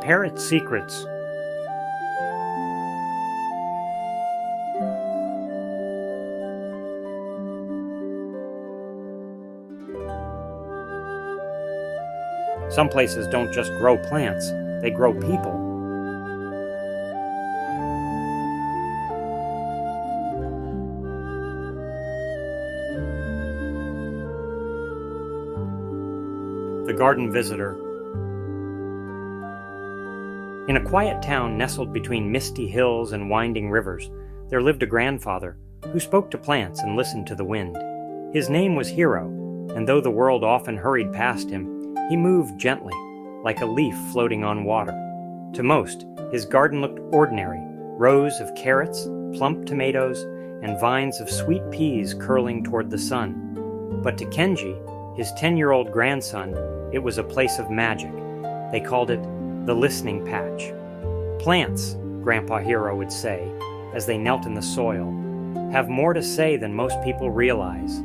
Parrot's Secrets. Some places don't just grow plants, they grow people. The Garden Visitor. In a quiet town nestled between misty hills and winding rivers, there lived a grandfather who spoke to plants and listened to the wind. His name was Hero, and though the world often hurried past him, he moved gently, like a leaf floating on water. To most, his garden looked ordinary, rows of carrots, plump tomatoes, and vines of sweet peas curling toward the sun. But to Kenji, his 10-year-old grandson, it was a place of magic. They called it the Listening Patch. Plants, Grandpa Hero would say, as they knelt in the soil, have more to say than most people realize.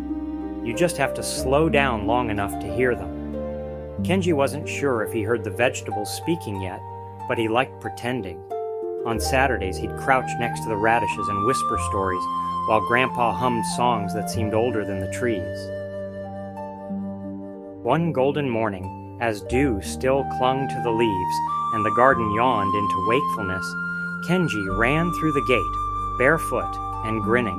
You just have to slow down long enough to hear them. Kenji wasn't sure if he heard the vegetables speaking yet, but he liked pretending. On Saturdays, he'd crouch next to the radishes and whisper stories, while Grandpa hummed songs that seemed older than the trees. One golden morning, as dew still clung to the leaves and the garden yawned into wakefulness, Kenji ran through the gate, barefoot and grinning.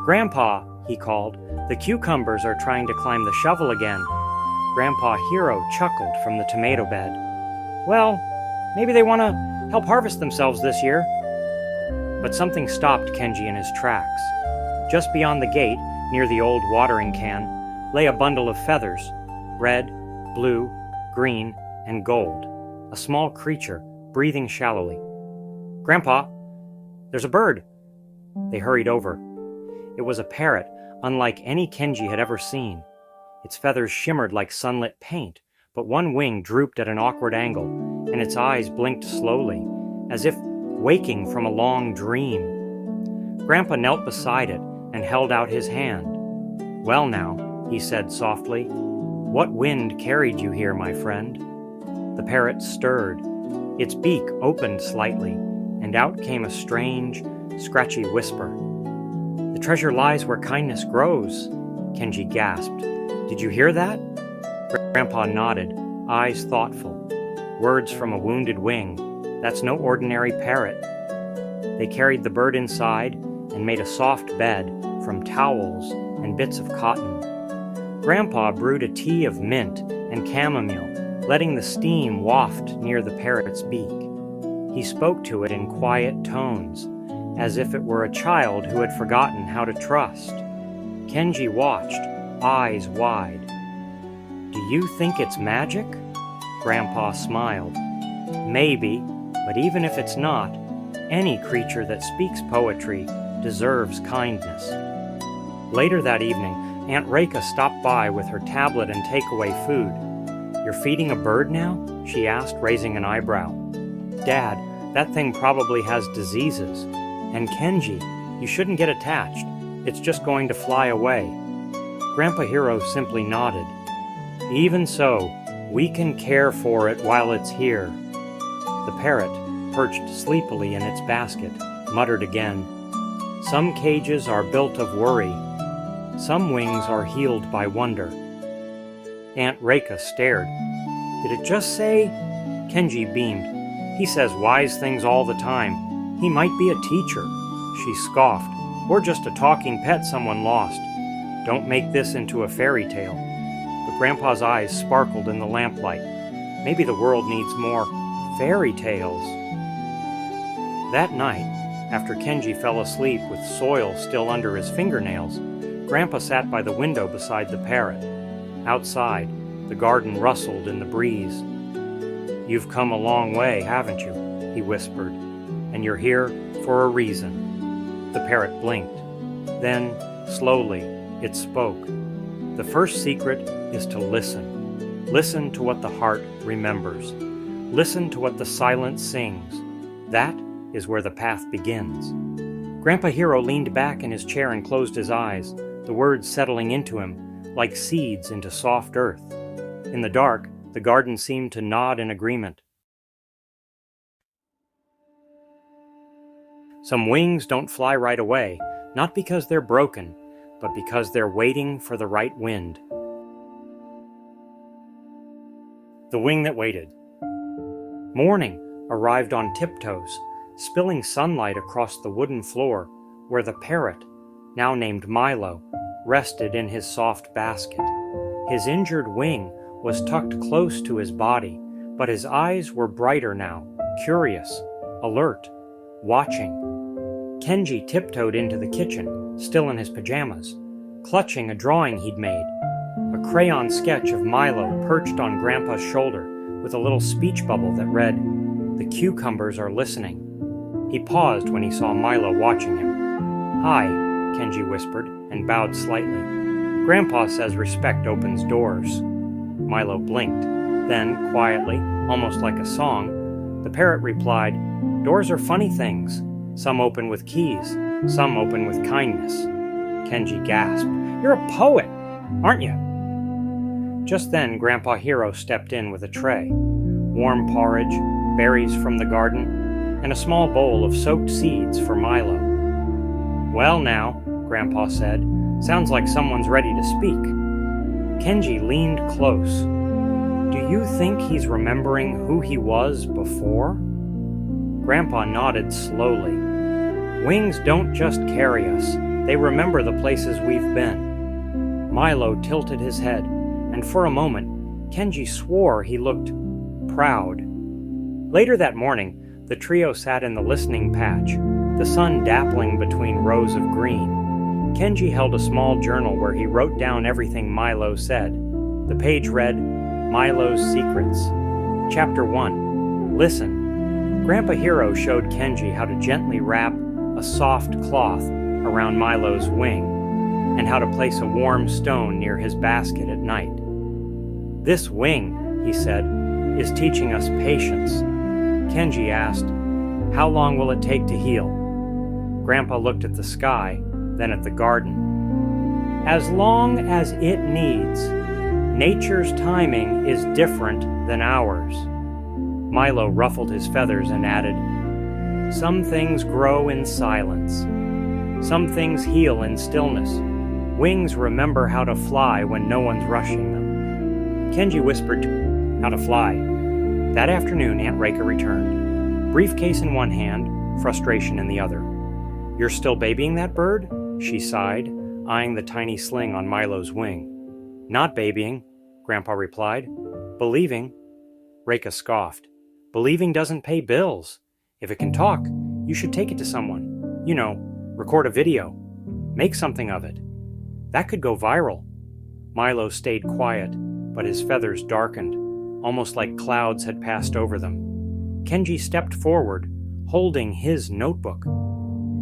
"Grandpa," he called, "the cucumbers are trying to climb the shovel again." Grandpa Hero chuckled from the tomato bed. "Well, maybe they want to help harvest themselves this year." But something stopped Kenji in his tracks. Just beyond the gate, near the old watering can, lay a bundle of feathers, red, blue, green, and gold, a small creature breathing shallowly. "Grandpa, there's a bird." They hurried over. It was a parrot, unlike any Kenji had ever seen. Its feathers shimmered like sunlit paint, but one wing drooped at an awkward angle, and its eyes blinked slowly, as if waking from a long dream. Grandpa knelt beside it and held out his hand. "Well now," he said softly, "what wind carried you here, my friend?" The parrot stirred. Its beak opened slightly, and out came a strange, scratchy whisper. "The treasure lies where kindness grows," Kenji gasped. "Did you hear that?" Grandpa nodded, eyes thoughtful. "Words from a wounded wing. That's no ordinary parrot." They carried the bird inside and made a soft bed from towels and bits of cotton. Grandpa brewed a tea of mint and chamomile, letting the steam waft near the parrot's beak. He spoke to it in quiet tones, as if it were a child who had forgotten how to trust. Kenji watched, eyes wide. "Do you think it's magic?" Grandpa smiled. "Maybe, but even if it's not, any creature that speaks poetry deserves kindness." Later that evening, Aunt Reka stopped by with her tablet and takeaway food. "You're feeding a bird now?" she asked, raising an eyebrow. "Dad, that thing probably has diseases. And Kenji, you shouldn't get attached. It's just going to fly away." Grandpa Hero simply nodded. "Even so, we can care for it while it's here." The parrot, perched sleepily in its basket, muttered again, "Some cages are built of worry. Some wings are healed by wonder." Aunt Reka stared. "Did it just say?" Kenji beamed. "He says wise things all the time. He might be a teacher." She scoffed. "Or just a talking pet someone lost. Don't make this into a fairy tale." But Grandpa's eyes sparkled in the lamplight. Maybe the world needs more fairy tales. That night, after Kenji fell asleep with soil still under his fingernails, Grandpa sat by the window beside the parrot. Outside, the garden rustled in the breeze. "You've come a long way, haven't you?" he whispered. "And you're here for a reason." The parrot blinked. Then, slowly, it spoke. "The first secret is to listen. Listen to what the heart remembers. Listen to what the silence sings. That is where the path begins." Grandpa Hero leaned back in his chair and closed his eyes, the words settling into him like seeds into soft earth. In the dark, the garden seemed to nod in agreement. Some wings don't fly right away, not because they're broken, but because they're waiting for the right wind. The Wing That Waited. Morning arrived on tiptoes, spilling sunlight across the wooden floor where the parrot, now named Milo, rested in his soft basket. His injured wing was tucked close to his body, but his eyes were brighter now, curious, alert, watching. Kenji tiptoed into the kitchen, still in his pajamas, clutching a drawing he'd made, a crayon sketch of Milo perched on Grandpa's shoulder with a little speech bubble that read, "The cucumbers are listening." He paused when he saw Milo watching him. "Hi," Kenji whispered, and bowed slightly. "Grandpa says respect opens doors." Milo blinked. Then, quietly, almost like a song, the parrot replied, "Doors are funny things. Some open with keys, some open with kindness." Kenji gasped. "You're a poet, aren't you?" Just then, Grandpa Hero stepped in with a tray. Warm porridge, berries from the garden, and a small bowl of soaked seeds for Milo. "Well now," Grandpa said, "sounds like someone's ready to speak." Kenji leaned close. "Do you think he's remembering who he was before?" Grandpa nodded slowly. "Wings don't just carry us, they remember the places we've been." Milo tilted his head, and for a moment, Kenji swore he looked proud. Later that morning, the trio sat in the listening patch, the sun dappling between rows of green. Kenji held a small journal where he wrote down everything Milo said. The page read, Milo's Secrets. Chapter 1. Listen. Grandpa Hero showed Kenji how to gently wrap a soft cloth around Milo's wing, and how to place a warm stone near his basket at night. "This wing," he said, "is teaching us patience." Kenji asked, "How long will it take to heal?" Grandpa looked at the sky, then at the garden. "As long as it needs. Nature's timing is different than ours." Milo ruffled his feathers and added, "Some things grow in silence. Some things heal in stillness. Wings remember how to fly when no one's rushing them." Kenji whispered how to fly. That afternoon, Aunt Reka returned, briefcase in one hand, frustration in the other. "You're still babying that bird?" she sighed, eyeing the tiny sling on Milo's wing. "Not babying," Grandpa replied. "Believing." Reka scoffed. "Believing doesn't pay bills. If it can talk, you should take it to someone. You know, record a video. Make something of it. That could go viral." Milo stayed quiet, but his feathers darkened, almost like clouds had passed over them. Kenji stepped forward, holding his notebook.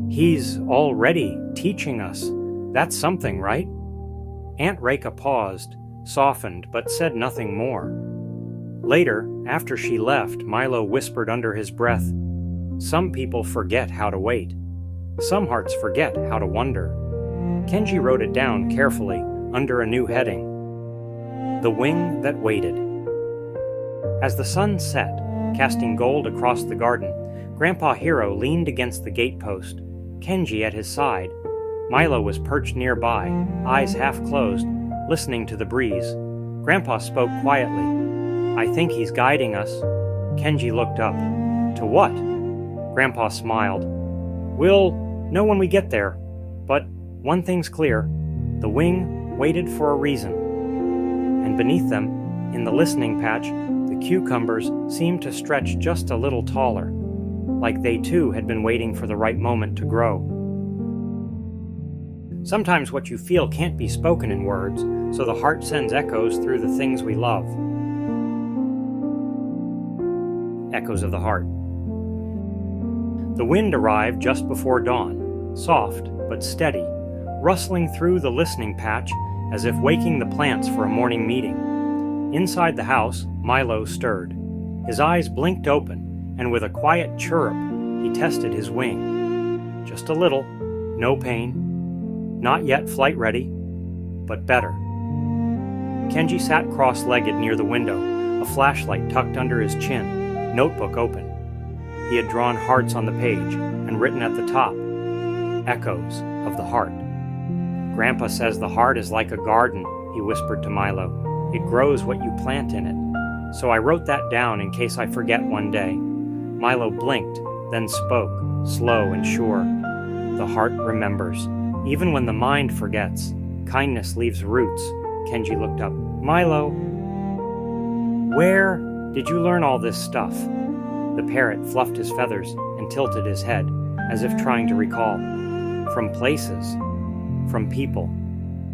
"He's already teaching us. That's something, right?" Aunt Reka paused, softened, but said nothing more. Later, after she left, Milo whispered under his breath, "Some people forget how to wait. Some hearts forget how to wonder." Kenji wrote it down carefully under a new heading, The Wing That Waited. As the sun set, casting gold across the garden, Grandpa Hero leaned against the gatepost, Kenji at his side. Milo was perched nearby, eyes half closed, listening to the breeze. Grandpa spoke quietly. "I think he's guiding us." Kenji looked up. "To what?" Grandpa smiled. "We'll know when we get there. But one thing's clear. The wing waited for a reason." And beneath them, in the listening patch, the cucumbers seemed to stretch just a little taller, like they too had been waiting for the right moment to grow. Sometimes what you feel can't be spoken in words, so the heart sends echoes through the things we love. Echoes of the Heart. The wind arrived just before dawn, soft but steady, rustling through the listening patch as if waking the plants for a morning meeting. Inside the house, Milo stirred. His eyes blinked open, and with a quiet chirrup, he tested his wing. Just a little, no pain. Not yet flight ready, but better. Kenji sat cross-legged near the window, a flashlight tucked under his chin, notebook open. He had drawn hearts on the page and written at the top, "Echoes of the Heart." "Grandpa says the heart is like a garden," he whispered to Milo. "It grows what you plant in it. So I wrote that down in case I forget one day." Milo blinked, then spoke, slow and sure. "The heart remembers. Even when the mind forgets, kindness leaves roots." Kenji looked up. "Milo, where did you learn all this stuff?" The parrot fluffed his feathers and tilted his head, as if trying to recall. "From places, from people,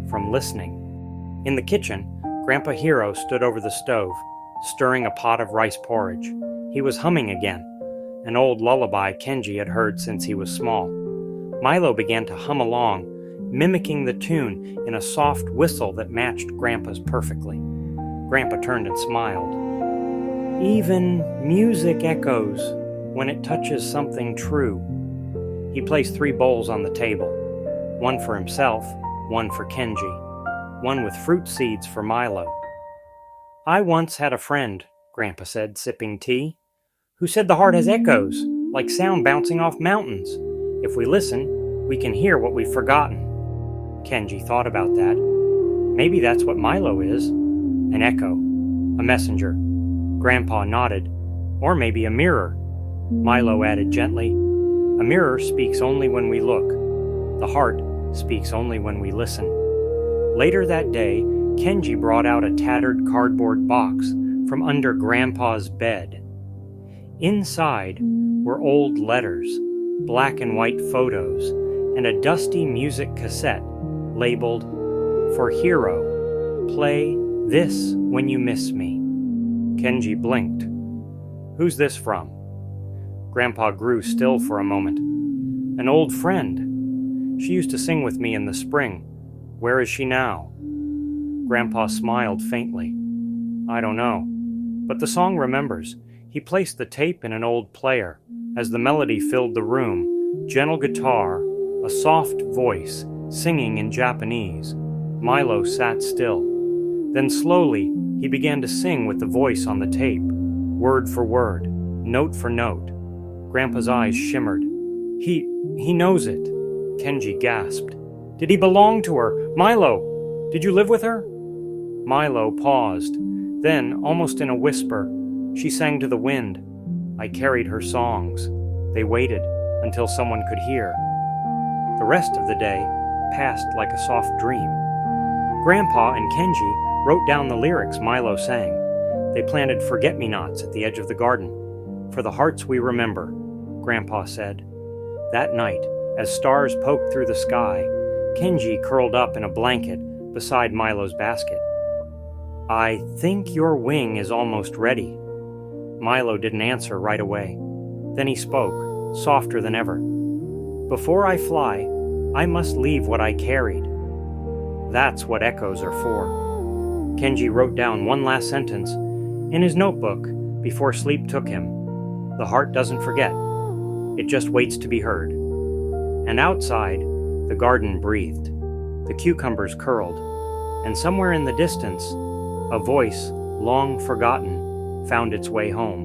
from listening." In the kitchen, Grandpa Hero stood over the stove, stirring a pot of rice porridge. He was humming again, an old lullaby Kenji had heard since he was small. Milo began to hum along, mimicking the tune in a soft whistle that matched Grandpa's perfectly. Grandpa turned and smiled. "Even music echoes when it touches something true." He placed 3 bowls on the table, one for himself, one for Kenji, one with fruit seeds for Milo. "I once had a friend," Grandpa said, sipping tea, "who said the heart has echoes, like sound bouncing off mountains. If we listen, we can hear what we've forgotten." Kenji thought about that. Maybe that's what Milo is. An echo, a messenger. Grandpa nodded. Or maybe a mirror. Milo added gently, "A mirror speaks only when we look. The heart speaks only when we listen." Later that day, Kenji brought out a tattered cardboard box from under Grandpa's bed. Inside were old letters, black and white photos, and a dusty music cassette labeled, "For Hero, play this when you miss me." Kenji blinked. "Who's this from?" Grandpa grew still for a moment. "An old friend. She used to sing with me in the spring. Where is she now?" Grandpa smiled faintly. "I don't know. But the song remembers." He placed the tape in an old player. As the melody filled the room, gentle guitar, a soft voice, singing in Japanese. Milo sat still. Then slowly, he began to sing with the voice on the tape, word for word, note for note. Grandpa's eyes shimmered. He knows it," Kenji gasped. "Did he belong to her? Milo, did you live with her?" Milo paused. Then, almost in a whisper, she sang to the wind. "I carried her songs. They waited until someone could hear." The rest of the day passed like a soft dream. Grandpa and Kenji wrote down the lyrics Milo sang. They planted forget-me-nots at the edge of the garden. "For the hearts we remember," Grandpa said. That night, as stars poked through the sky, Kenji curled up in a blanket beside Milo's basket. "I think your wing is almost ready." Milo didn't answer right away. Then he spoke, softer than ever. "Before I fly, I must leave what I carried." That's what echoes are for. Kenji wrote down one last sentence in his notebook before sleep took him. The heart doesn't forget. It just waits to be heard. And outside, the garden breathed. The cucumbers curled. And somewhere in the distance, a voice, long forgotten, found its way home.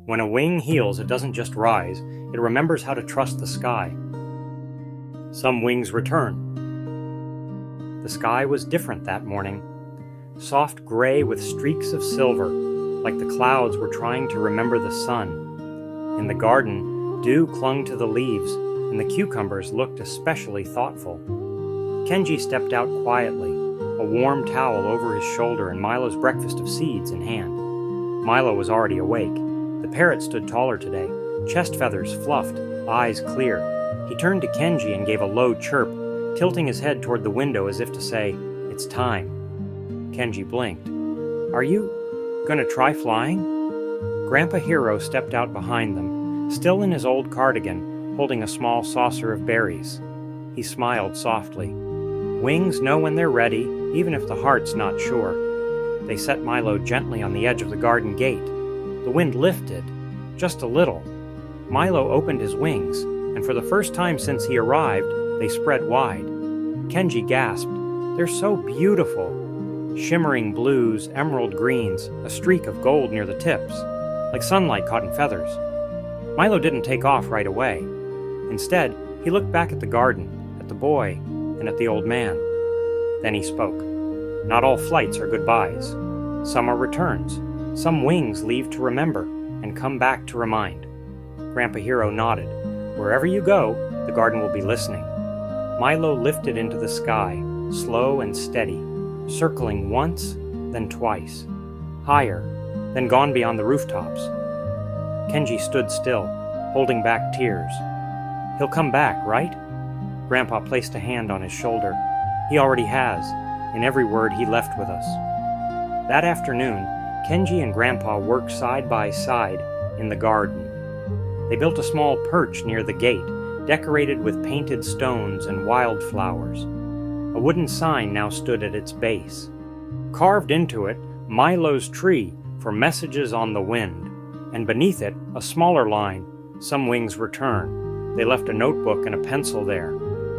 When a wing heals, it doesn't just rise. It remembers how to trust the sky. Some wings return. The sky was different that morning. Soft gray with streaks of silver, like the clouds were trying to remember the sun. In the garden, dew clung to the leaves, and the cucumbers looked especially thoughtful. Kenji stepped out quietly, a warm towel over his shoulder and Milo's breakfast of seeds in hand. Milo was already awake. The parrot stood taller today, chest feathers fluffed, eyes clear. He turned to Kenji and gave a low chirp, tilting his head toward the window as if to say, "It's time." Kenji blinked. "Are you gonna try flying?" Grandpa Hero stepped out behind them, still in his old cardigan, holding a small saucer of berries. He smiled softly. Wings know when they're ready, even if the heart's not sure. They set Milo gently on the edge of the garden gate. The wind lifted, just a little. Milo opened his wings, and for the first time since he arrived, they spread wide. Kenji gasped. "They're so beautiful." Shimmering blues, emerald greens, a streak of gold near the tips, like sunlight caught in feathers. Milo didn't take off right away. Instead, he looked back at the garden, at the boy, and at the old man. Then he spoke. Not all flights are goodbyes. Some are returns. Some wings leave to remember and come back to remind. Grandpa Hero nodded. Wherever you go, the garden will be listening. Milo lifted into the sky, slow and steady, circling once, then twice, higher, then gone beyond the rooftops. Kenji stood still, holding back tears. He'll come back, right? Grandpa placed a hand on his shoulder. He already has, in every word he left with us. That afternoon, Kenji and Grandpa worked side by side in the garden. They built a small perch near the gate, decorated with painted stones and wildflowers. A wooden sign now stood at its base. Carved into it, Milo's tree for messages on the wind, and beneath it, a smaller line, some wings return. They left a notebook and a pencil there.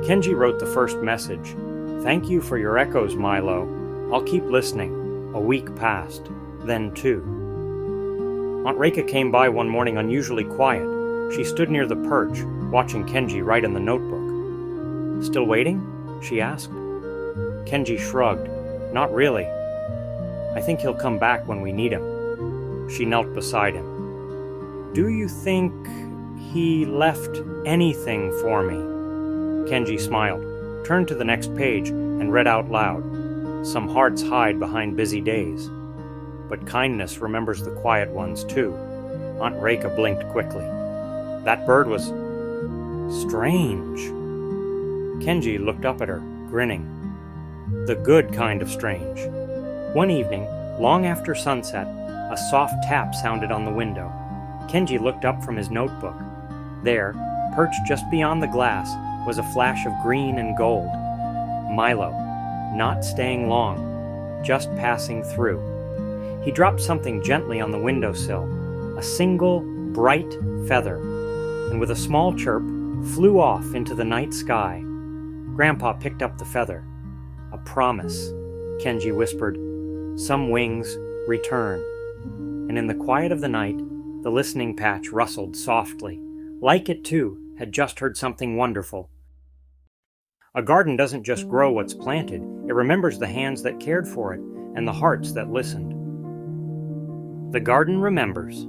Kenji wrote the first message. Thank you for your echoes, Milo. I'll keep listening. A week passed, then 2. Aunt Reika came by one morning unusually quiet. She stood near the perch, watching Kenji write in the notebook. Still waiting? She asked. Kenji shrugged. Not really. I think he'll come back when we need him. She knelt beside him. Do you think he left anything for me? Kenji smiled, turned to the next page, and read out loud. Some hearts hide behind busy days. But kindness remembers the quiet ones too. Aunt Reika blinked quickly. That bird was strange. Kenji looked up at her, grinning. The good kind of strange. One evening, long after sunset, a soft tap sounded on the window. Kenji looked up from his notebook. There, perched just beyond the glass, was a flash of green and gold. Milo, not staying long, just passing through. He dropped something gently on the windowsill, a single, bright feather, and with a small chirp, flew off into the night sky. Grandpa picked up the feather. A promise, Kenji whispered. Some wings return. And in the quiet of the night, the listening patch rustled softly. Like it, too, had just heard something wonderful. A garden doesn't just grow what's planted. It remembers the hands that cared for it and the hearts that listened. The garden remembers.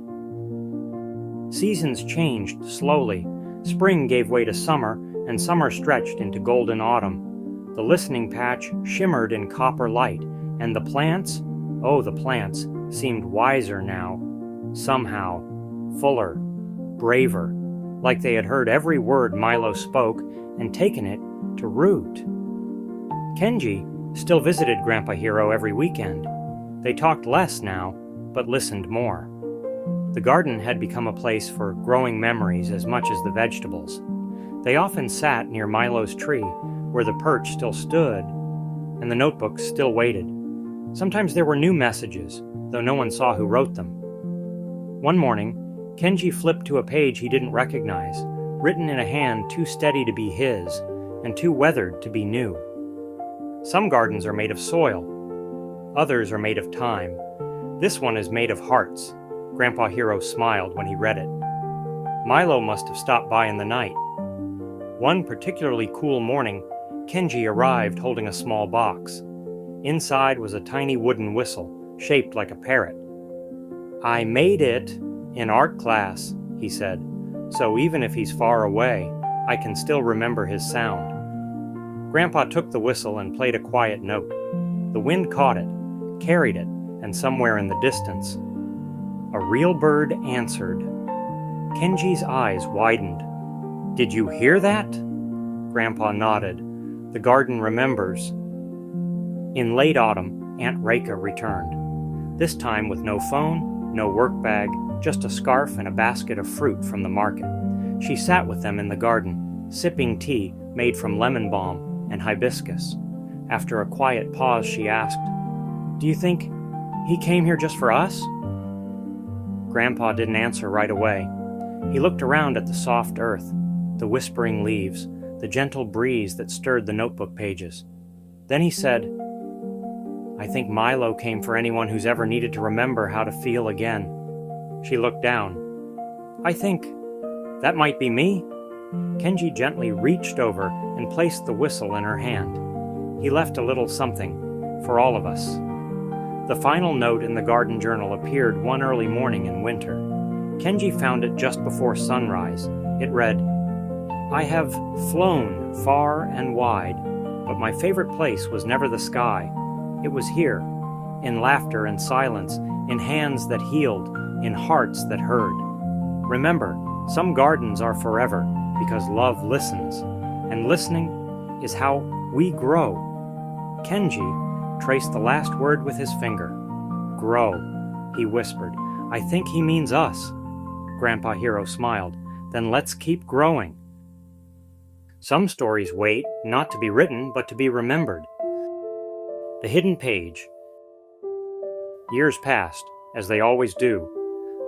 Seasons changed slowly. Spring gave way to summer, and summer stretched into golden autumn. The listening patch shimmered in copper light, and the plants, the plants, seemed wiser now. Somehow, fuller, braver, like they had heard every word Milo spoke and taken it to root. Kenji still visited Grandpa Hero every weekend. They talked less now, but listened more. The garden had become a place for growing memories as much as the vegetables. They often sat near Milo's tree, where the perch still stood, and the notebooks still waited. Sometimes there were new messages, though no one saw who wrote them. One morning, Kenji flipped to a page he didn't recognize, written in a hand too steady to be his, and too weathered to be new. Some gardens are made of soil. Others are made of time. This one is made of hearts. Grandpa Hero smiled when he read it. Milo must have stopped by in the night. One particularly cool morning, Kenji arrived holding a small box. Inside was a tiny wooden whistle, shaped like a parrot. I made it in art class, he said, so even if he's far away, I can still remember his sound. Grandpa took the whistle and played a quiet note. The wind caught it, carried it, and somewhere in the distance, a real bird answered. Kenji's eyes widened. Did you hear that? Grandpa nodded. The garden remembers. In late autumn, Aunt Reika returned. This time with no phone, no work bag, just a scarf and a basket of fruit from the market. She sat with them in the garden, sipping tea made from lemon balm and hibiscus. After a quiet pause, she asked, Do you think he came here just for us? Grandpa didn't answer right away. He looked around at the soft earth, the whispering leaves, the gentle breeze that stirred the notebook pages. Then he said, I think Milo came for anyone who's ever needed to remember how to feel again. She looked down. I think That might be me." Kenji gently reached over and placed the whistle in her hand. He left a little something for all of us. The final note in the garden journal appeared one early morning in winter. Kenji found it just before sunrise. It read, "I have flown far and wide, but my favorite place was never the sky. It was here, in laughter and silence, in hands that healed, in hearts that heard. Remember, some gardens are forever because love listens, and listening is how we grow." Kenji traced the last word with his finger. "Grow," he whispered. "I think he means us." Grandpa Hero smiled. "Then let's keep growing." Some stories wait not to be written, but to be remembered. The Hidden Page. Years passed, as they always do.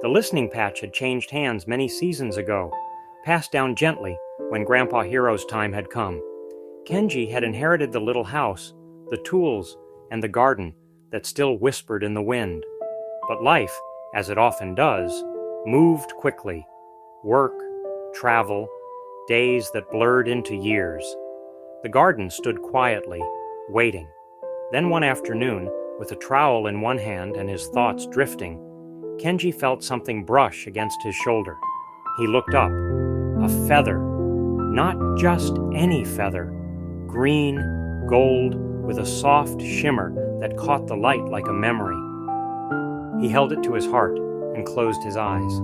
The listening patch had changed hands many seasons ago, passed down gently when Grandpa Hero's time had come. Kenji had inherited the little house, the tools, and the garden that still whispered in the wind. But life, as it often does, moved quickly. Work, travel, days that blurred into years. The garden stood quietly, waiting. Then one afternoon, with a trowel in one hand and his thoughts drifting, Kenji felt something brush against his shoulder. He looked up. A feather. Not just any feather. Green, gold, with a soft shimmer that caught the light like a memory. He held it to his heart and closed his eyes.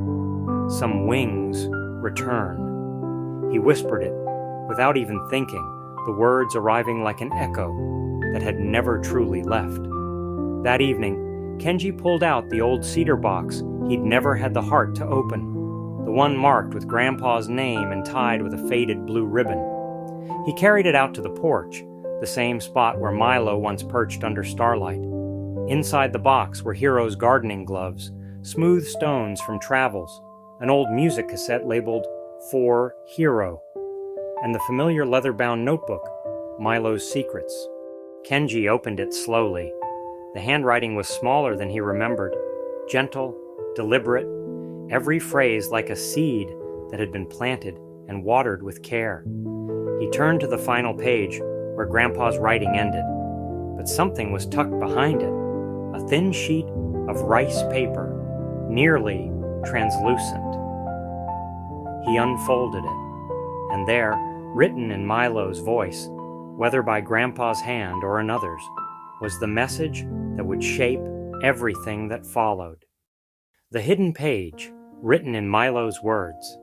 "Some wings return." He whispered it, without even thinking, the words arriving like an echo that had never truly left. That evening, Kenji pulled out the old cedar box he'd never had the heart to open, the one marked with Grandpa's name and tied with a faded blue ribbon. He carried it out to the porch, the same spot where Milo once perched under starlight. Inside the box were Hero's gardening gloves, smooth stones from travels, an old music cassette labeled "For Hero," and the familiar leather-bound notebook, Milo's Secrets. Kenji opened it slowly. The handwriting was smaller than he remembered, gentle, deliberate, every phrase like a seed that had been planted and watered with care. He turned to the final page, where Grandpa's writing ended, but something was tucked behind it, a thin sheet of rice paper, nearly translucent. He unfolded it, and there, written in Milo's voice, whether by Grandpa's hand or another's, was the message that would shape everything that followed. The Hidden Page, written in Milo's words.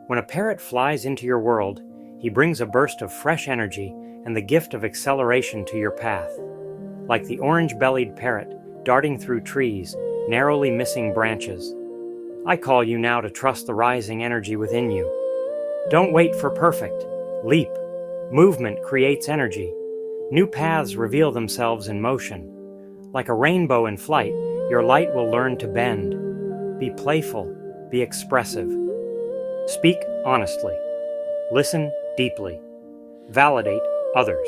When a parrot flies into your world, he brings a burst of fresh energy and the gift of acceleration to your path. Like the orange-bellied parrot darting through trees, narrowly missing branches. I call you now to trust the rising energy within you. Don't wait for perfect. Leap. Movement creates energy. New paths reveal themselves in motion. Like a rainbow in flight, your light will learn to bend. Be playful. Be expressive. Speak honestly. Listen deeply. Validate others.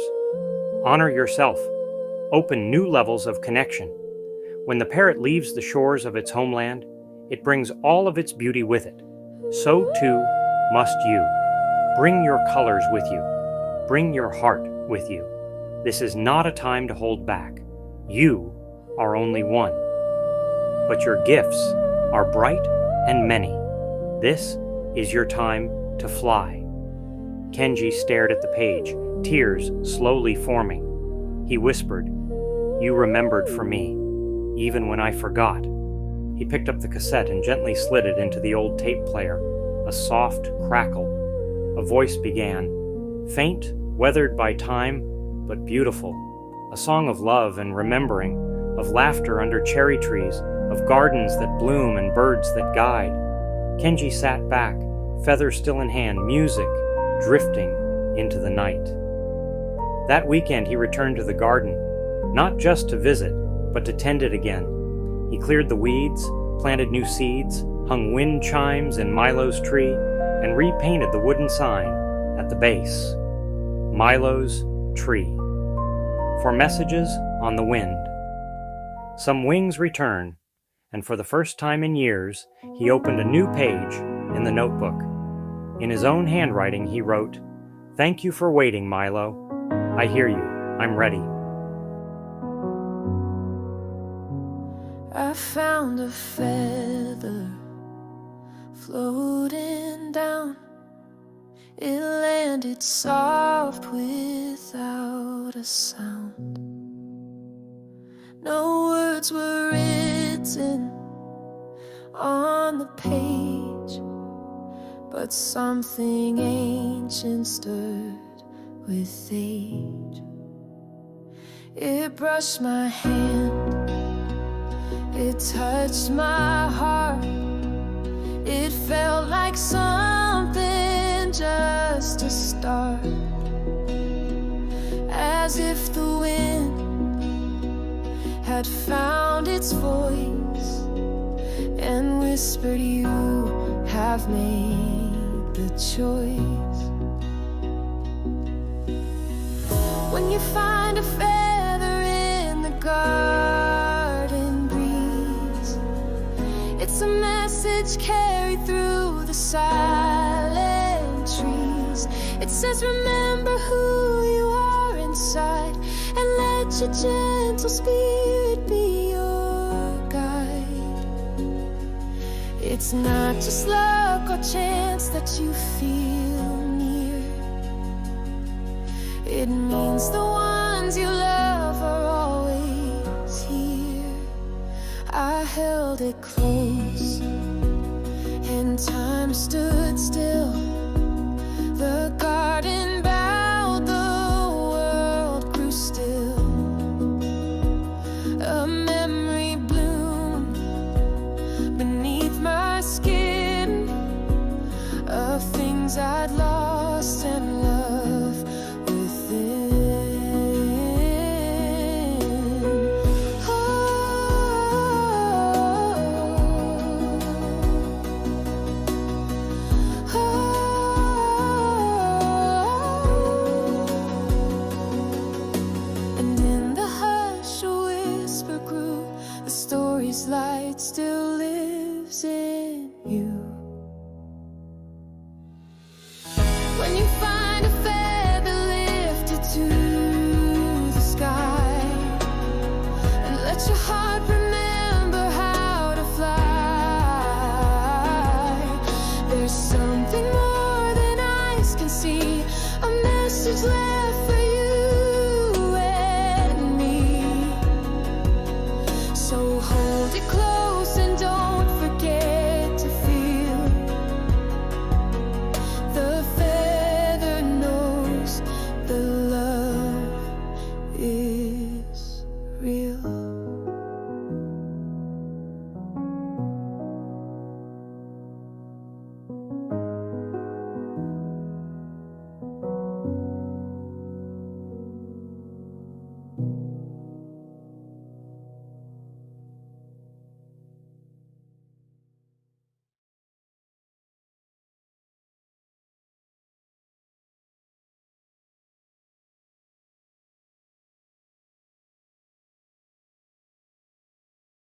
Honor yourself. Open new levels of connection. When the parrot leaves the shores of its homeland, it brings all of its beauty with it. So too must you. Bring your colors with you. Bring your heart with you. This is not a time to hold back. You are only one. But your gifts are bright and many. This is your time to fly. Kenji stared at the page, tears slowly forming. He whispered, "You remembered for me, even when I forgot." He picked up the cassette and gently slid it into the old tape player. A soft crackle. A voice began, faint, weathered by time, but beautiful. A song of love and remembering, of laughter under cherry trees, of gardens that bloom and birds that guide. Kenji sat back, feather still in hand, music drifting into the night. That weekend he returned to the garden, not just to visit, but to tend it again. He cleared the weeds, planted new seeds, hung wind chimes in Milo's tree, and repainted the wooden sign at the base. Milo's tree. For messages on the wind. Some wings return, and for the first time in years, he opened a new page in the notebook. In his own handwriting, he wrote, "Thank you for waiting, Milo. I hear you. I'm ready." I found a feather floating down. It landed soft without a sound. No words were written on the page, but something ancient stirred with age. It brushed my hand, it touched my heart. It felt like something just to start, as if the wind had found its voice and whispered, "You have made the choice." When you find a feather in the garden breeze, it's a message carried through the silent trees. It says, "Remember who you are inside, and let your gentle spirit be your guide." It's not just luck or chance that you feel near. It means the ones you love are always here. I held it close, and time stood still. The garden bowed, the world grew still. A memory bloomed beneath my skin, of things I'd lost and love within. And in the hush a whisper grew, the story's light still lives in you. When you find a feather lifted to the sky, and let your heart remember how to fly. There's something more than eyes can see, a message left for